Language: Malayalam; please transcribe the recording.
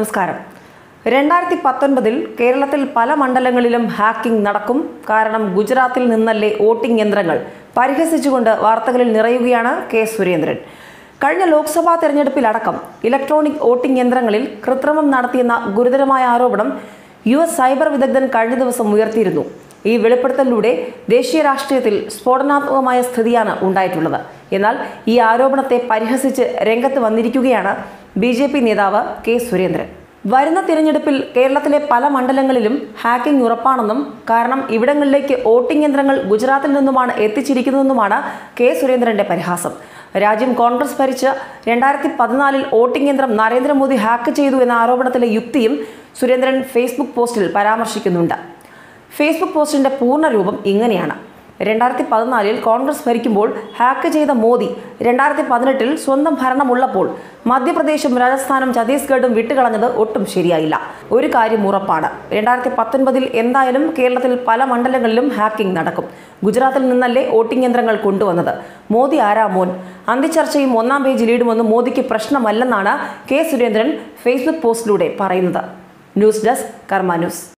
നമസ്കാരം. 2019 കേരളത്തിൽ പല മണ്ഡലങ്ങളിലും ഹാക്കിംഗ് നടക്കും. കാരണം ഗുജറാത്തിൽ നിന്നല്ലേ വോട്ടിംഗ് യന്ത്രങ്ങൾ പരിഹസിച്ചുകൊണ്ട് വാർത്തകളിൽ നിറയുകയാണ് കെ സുരേന്ദ്രൻ. കഴിഞ്ഞ ലോക്സഭാ തെരഞ്ഞെടുപ്പിലടക്കം ഇലക്ട്രോണിക് വോട്ടിംഗ് യന്ത്രങ്ങളിൽ കൃത്രിമം നടത്തിയെന്ന ഗുരുതരമായ ആരോപണം US സൈബർ വിദഗ്ധൻ കഴിഞ്ഞ ദിവസം ഉയർത്തിയിരുന്നു. ഈ വെളിപ്പെടുത്തലിലൂടെ ദേശീയ രാഷ്ട്രീയത്തിൽ സ്ഫോടനാത്മകമായ സ്ഥിതിയാണ് ഉണ്ടായിട്ടുള്ളത്. എന്നാൽ ഈ ആരോപണത്തെ പരിഹസിച്ച് രംഗത്ത് വന്നിരിക്കുകയാണ് BJP നേതാവ് കെ സുരേന്ദ്രൻ. വരുന്ന തിരഞ്ഞെടുപ്പിൽ കേരളത്തിലെ പല മണ്ഡലങ്ങളിലും ഹാക്കിംഗ് ഉറപ്പാണെന്നും കാരണം ഇവിടങ്ങളിലേക്ക് വോട്ടിംഗ് യന്ത്രങ്ങൾ ഗുജറാത്തിൽ നിന്നുമാണ് എത്തിച്ചിരിക്കുന്നതെന്നുമാണ് കെ സുരേന്ദ്രന്റെ പരിഹാസം. രാജ്യം കോൺഗ്രസ് ഭരിച്ച 2014 വോട്ടിംഗ് യന്ത്രം നരേന്ദ്രമോദി ഹാക്ക് ചെയ്തു എന്ന ആരോപണത്തിലെ യുക്തിയും സുരേന്ദ്രൻ ഫേസ്ബുക്ക് പോസ്റ്റിൽ പരാമർശിക്കുന്നുണ്ട്. ഫേസ്ബുക്ക് പോസ്റ്റിന്റെ പൂർണ്ണരൂപം ഇങ്ങനെയാണ്: 2014 കോൺഗ്രസ് ഭരിക്കുമ്പോൾ ഹാക്ക് ചെയ്ത മോദി 2018 സ്വന്തം ഭരണമുള്ളപ്പോൾ മധ്യപ്രദേശും രാജസ്ഥാനും ഛത്തീസ്ഗഡും വിട്ടുകളഞ്ഞത് ഒട്ടും ശരിയായില്ല. ഒരു കാര്യം ഉറപ്പാണ്, 2019 എന്തായാലും കേരളത്തിൽ പല മണ്ഡലങ്ങളിലും ഹാക്കിംഗ് നടക്കും. ഗുജറാത്തിൽ നിന്നല്ലേ വോട്ടിംഗ് യന്ത്രങ്ങൾ കൊണ്ടുവന്നത്. മോദി ആരാ മോൻ? അന്തിച്ചർച്ചയും 1-ാം പേജിൽ ഇടുമെന്ന് മോദിക്ക് പ്രശ്നമല്ലെന്നാണ് കെ സുരേന്ദ്രൻ ഫേസ്ബുക്ക് പോസ്റ്റിലൂടെ പറയുന്നത്. ന്യൂസ് ഡെസ്ക് കർമ്മ ന്യൂസ്.